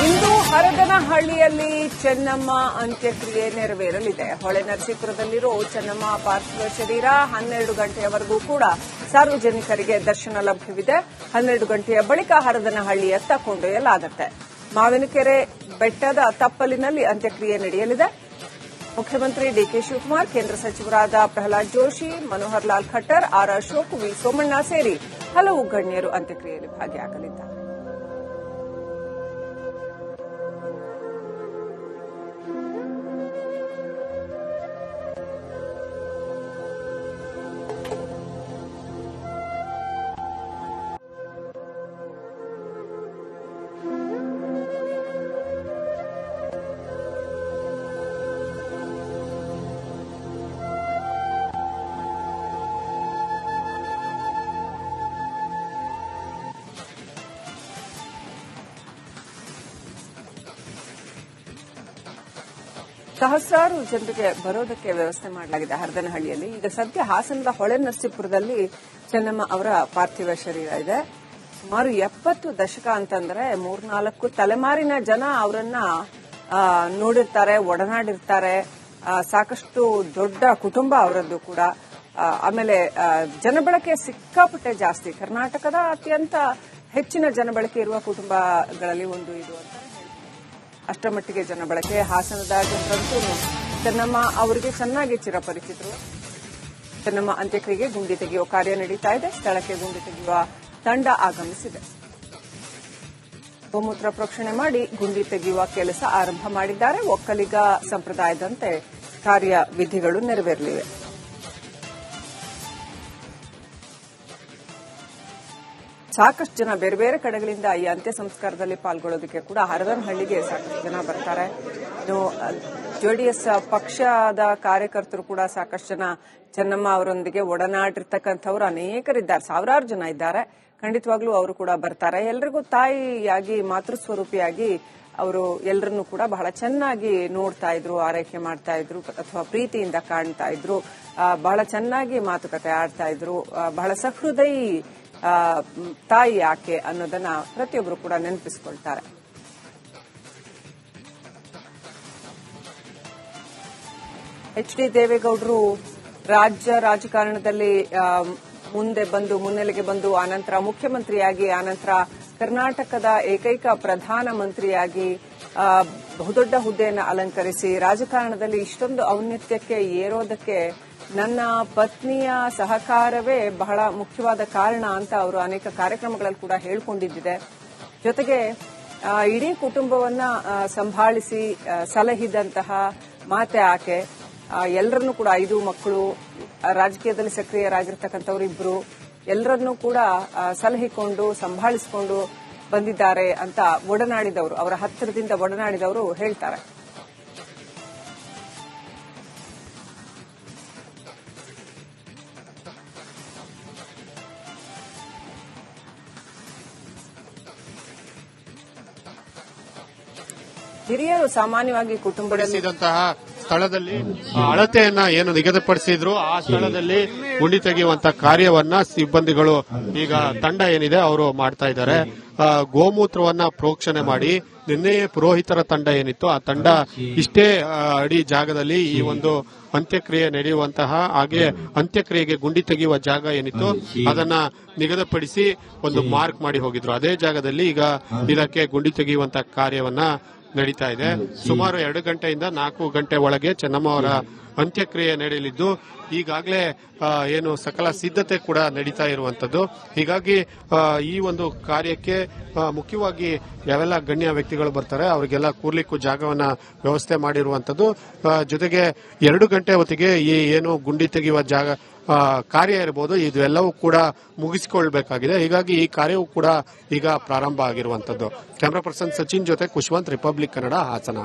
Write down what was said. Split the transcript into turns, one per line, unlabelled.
ಇಂದು ಹರದನಹಳ್ಳಿಯಲ್ಲಿ ಚೆನ್ನಮ್ಮ ಅಂತ್ಯಕ್ರಿಯೆ ನೆರವೇರಲಿದೆ. ಹೊಳೆನರಸೀಪುರದಲ್ಲಿರೋ ಚೆನ್ನಮ್ಮ ಪಾರ್ಥಿವ ಶರೀರ 12 ಗಂಟೆಯವರೆಗೂ ಕೂಡ ಸಾರ್ವಜನಿಕರಿಗೆ ದರ್ಶನ ಲಭ್ಯವಿದೆ. 12 ಗಂಟೆಯ ಬಳಿಕ ಹರದನಹಳ್ಳಿಯತ್ತ ಕೊಂಡೊಯ್ಯಲಾಗುತ್ತೆ. ಮಾವಿನಕೆರೆ ಬೆಟ್ಟದ ತಪ್ಪಲಿನಲ್ಲಿ ಅಂತ್ಯಕ್ರಿಯೆ ನಡೆಯಲಿದೆ. ಮುಖ್ಯಮಂತ್ರಿ ಡಿಕೆ ಶಿವಕುಮಾರ್, ಕೇಂದ್ರ ಸಚಿವರಾದ ಪ್ರಹ್ಲಾದ್ ಜೋಶಿ, ಮನೋಹರ್ ಲಾಲ್ ಖಟ್ಟರ್, ಆರ್ ಅಶೋಕ್, ವಿ ಸೋಮಣ್ಣ ಸೇರಿ ಹಲವು ಗಣ್ಯರು ಅಂತ್ಯಕ್ರಿಯೆಯಲ್ಲಿ ಭಾಗಿಯಾಗಲಿದ್ದಾರೆ. ಸಹಸ್ರಾರು ಜನರಿಗೆ ಬರೋದಕ್ಕೆ ವ್ಯವಸ್ಥೆ ಮಾಡಲಾಗಿದೆ ಹರದನಹಳ್ಳಿಯಲ್ಲಿ. ಈಗ ಸದ್ಯ ಹಾಸನದ ಹೊಳೆನರಸೀಪುರದಲ್ಲಿ ಚೆನ್ನಮ್ಮ ಅವರ ಪಾರ್ಥಿವ ಶರೀರ ಇದೆ. ಸುಮಾರು 70 ದಶಕ ಅಂತಂದ್ರೆ 3-4 ತಲೆಮಾರಿನ ಜನ ಅವರನ್ನ ನೋಡಿರ್ತಾರೆ, ಒಡನಾಡಿರ್ತಾರೆ. ಸಾಕಷ್ಟು ದೊಡ್ಡ ಕುಟುಂಬ ಅವರದ್ದು ಕೂಡ. ಆಮೇಲೆ ಜನಬಳಕೆ ಸಿಕ್ಕಾಪಟ್ಟೆ ಜಾಸ್ತಿ. ಕರ್ನಾಟಕದ ಅತ್ಯಂತ ಹೆಚ್ಚಿನ ಜನಬಳಕೆ ಇರುವ ಕುಟುಂಬಗಳಲ್ಲಿ ಒಂದು ಇದು ಅಂತ ಅಷ್ಟರ ಮಟ್ಟಿಗೆ ಜನಬಳಕೆ. ಹಾಸನದ ಜನರಂತೂ ಚೆನ್ನಮ್ಮ ಅವರಿಗೆ ಚೆನ್ನಾಗಿ ಚಿರಪರಿಚಿತರು. ಚೆನ್ನಮ್ಮ ಅಂತ್ಯಕ್ರಿಯೆಗೆ ಗುಂಡಿ ತೆಗೆಯುವ ಕಾರ್ಯ ನಡೀತಾ ಇದೆ. ಸ್ಥಳಕ್ಕೆ ಗುಂಡಿ ತೆಗೆಯುವ ತಂಡ ಆಗಮಿಸಿದೆ. ಗೋಮೂತ್ರ ಪ್ರೋಕ್ಷಣೆ ಮಾಡಿ ಗುಂಡಿ ತೆಗೆಯುವ ಕೆಲಸ ಆರಂಭ ಮಾಡಿದ್ದಾರೆ. ಒಕ್ಕಲಿಗ ಸಂಪ್ರದಾಯದಂತೆ ಕಾರ್ಯವಿಧಿಗಳು ನೆರವೇರಲಿವೆ. ಸಾಕಷ್ಟು ಜನ ಬೇರೆ ಬೇರೆ ಕಡೆಗಳಿಂದ ಈ ಅಂತ್ಯ ಸಂಸ್ಕಾರದಲ್ಲಿ ಪಾಲ್ಗೊಳ್ಳೋದಕ್ಕೆ ಕೂಡ ಹರದನಹಳ್ಳಿಗೆ ಸಾಕಷ್ಟು ಜನ ಬರ್ತಾರೆ. ಇನ್ನು ಜೆಡಿಎಸ್ ಪಕ್ಷದ ಕಾರ್ಯಕರ್ತರು ಕೂಡ ಸಾಕಷ್ಟು ಜನ ಚೆನ್ನಮ್ಮ ಅವರೊಂದಿಗೆ ಒಡನಾಡಿರ್ತಕ್ಕಂಥವ್ರು ಅನೇಕರಿದ್ದಾರೆ, ಸಾವಿರಾರು ಜನ ಇದ್ದಾರೆ. ಖಂಡಿತವಾಗ್ಲೂ ಅವರು ಕೂಡ ಬರ್ತಾರೆ. ಎಲ್ರಿಗೂ ತಾಯಿಯಾಗಿ, ಮಾತೃಸ್ವರೂಪಿಯಾಗಿ ಅವರು ಎಲ್ಲರನ್ನೂ ಕೂಡ ಬಹಳ ಚೆನ್ನಾಗಿ ನೋಡ್ತಾ ಇದ್ರು, ಆರೈಕೆ ಮಾಡ್ತಾ ಇದ್ರು, ಅಥವಾ ಪ್ರೀತಿಯಿಂದ ಕಾಣ್ತಾ ಇದ್ರು. ಬಹಳ ಚೆನ್ನಾಗಿ ಮಾತುಕತೆ ಆಡ್ತಾ ಇದ್ರು. ಬಹಳ ಸಹೃದಯಿ ತಾಯಿ ಆಕೆ ಅನ್ನೋದನ್ನ ಪ್ರತಿಯೊಬ್ಬರು ಕೂಡ ನೆನಪಿಸಿಕೊಳ್ತಾರೆ. ಎಚ್ ಡಿ ದೇವೇಗೌಡರು ರಾಜ್ಯ ರಾಜಕಾರಣದಲ್ಲಿ ಮುನ್ನೆಲೆಗೆ ಬಂದು ಆನಂತರ ಮುಖ್ಯಮಂತ್ರಿಯಾಗಿ, ಆನಂತರ ಕರ್ನಾಟಕದ ಏಕೈಕ ಪ್ರಧಾನಮಂತ್ರಿಯಾಗಿ ಬಹುದೊಡ್ಡ ಹುದ್ದೆಯನ್ನು ಅಲಂಕರಿಸಿ ರಾಜಕಾರಣದಲ್ಲಿ ಇಷ್ಟೊಂದು ಔನ್ನತ್ಯಕ್ಕೆ ಏರೋದಕ್ಕೆ ನನ್ನ ಪತ್ನಿಯ ಸಹಕಾರವೇ ಬಹಳ ಮುಖ್ಯವಾದ ಕಾರಣ ಅಂತ ಅವರು ಅನೇಕ ಕಾರ್ಯಕ್ರಮಗಳಲ್ಲಿ ಕೂಡ ಹೇಳಿಕೊಂಡಿದ್ದಿದೆ. ಜೊತೆಗೆ ಇಡೀ ಕುಟುಂಬವನ್ನ ಸಂಭಾಳಿಸಿ ಸಲಹಿದಂತಹ ಮಾತೆ ಆಕೆ. ಎಲ್ಲರನ್ನೂ ಕೂಡ 5 ಮಕ್ಕಳು, ರಾಜಕೀಯದಲ್ಲಿ ಸಕ್ರಿಯರಾಗಿರ್ತಕ್ಕಂಥವ್ರು ಇಬ್ರು, ಎಲ್ಲರನ್ನೂ ಕೂಡ ಸಲಹಿಕೊಂಡು ಸಂಭಾಳಿಸಿಕೊಂಡು ಬಂದಿದ್ದಾರೆ ಅಂತ ಒಡನಾಡಿದವರು, ಅವರ ಹತ್ತಿರದಿಂದ ಒಡನಾಡಿದವರು ಹೇಳ್ತಾರೆ. ಹಿರಿಯರು ಸಾಮಾನ್ಯವಾಗಿ ಕುಟುಂಬದಲ್ಲಿ
ಸ್ಥಳದಲ್ಲಿ ಅಳತೆಯನ್ನ ಏನು ನಿಗದಿಪಡಿಸಿದ್ರು ಆ ಸ್ಥಳದಲ್ಲಿ ಗುಂಡಿ ತೆಗೆಯುವಂತ ಕಾರ್ಯವನ್ನ ಸಿಬ್ಬಂದಿಗಳು ಈಗ ತಂಡ ಏನಿದೆ ಅವರು ಮಾಡ್ತಾ ಇದ್ದಾರೆ. ಗೋಮೂತ್ರವನ್ನ ಪ್ರೋಕ್ಷಣೆ ಮಾಡಿ ನಿನ್ನೆಯೇ ಪುರೋಹಿತರ ತಂಡ ಏನಿತ್ತು ಆ ತಂಡ ಇಷ್ಟೇ ಅಡಿ ಜಾಗದಲ್ಲಿ ಈ ಒಂದು ಅಂತ್ಯಕ್ರಿಯೆ ನಡೆಯುವಂತಹ ಹಾಗೆ ಅಂತ್ಯಕ್ರಿಯೆಗೆ ಗುಂಡಿ ತೆಗೆಯುವ ಜಾಗ ಏನಿತ್ತು ಅದನ್ನ ನಿಗದಿಪಡಿಸಿ ಒಂದು ಮಾರ್ಕ್ ಮಾಡಿ ಹೋಗಿದ್ರು. ಅದೇ ಜಾಗದಲ್ಲಿ ಈಗ ಇದಕ್ಕೆ ಗುಂಡಿ ತೆಗೆಯುವಂತಹ ಕಾರ್ಯವನ್ನ ನಡೀತಾ ಇದೆ. ಸುಮಾರು 2 ಗಂಟೆಯಿಂದ 4 ಗಂಟೆ ಒಳಗೆ ಚೆನ್ನಮ್ಮ ಅವರ ಅಂತ್ಯಕ್ರಿಯೆ ನಡೆಯಲಿದ್ದು ಈಗಾಗಲೇ ಏನು ಸಕಲ ಸಿದ್ಧತೆ ಕೂಡ ನಡೀತಾ ಇರುವಂತದ್ದು. ಹೀಗಾಗಿ ಈ ಒಂದು ಕಾರ್ಯಕ್ಕೆ ಮುಖ್ಯವಾಗಿ ಯಾವೆಲ್ಲ ಗಣ್ಯ ವ್ಯಕ್ತಿಗಳು ಬರ್ತಾರೆ ಅವರಿಗೆಲ್ಲ ಕೂರ್ಲಿಕ್ಕೂ ಜಾಗವನ್ನ ವ್ಯವಸ್ಥೆ ಮಾಡಿರುವಂತದ್ದು. ಜೊತೆಗೆ 2 ಗಂಟೆ ಹೊತ್ತಿಗೆ ಈ ಏನು ಗುಂಡಿ ತೆಗೆಯುವ ಜಾಗ ಕಾರ್ಯ ಇರಬಹುದು ಇದೆಲ್ಲವೂ ಕೂಡ ಮುಗಿಸಿಕೊಳ್ಳಬೇಕಾಗಿದೆ. ಹೀಗಾಗಿ ಈ ಕಾರ್ಯವೂ ಕೂಡ ಈಗ ಪ್ರಾರಂಭ ಆಗಿರುವಂತದ್ದು. ಕ್ಯಾಮರಾ ಪರ್ಸನ್ ಸಚಿನ್ ಜೊತೆ ಕುಶ್ವಂತ್, ರಿಪಬ್ಲಿಕ್ ಕನ್ನಡ, ಹಾಸನ.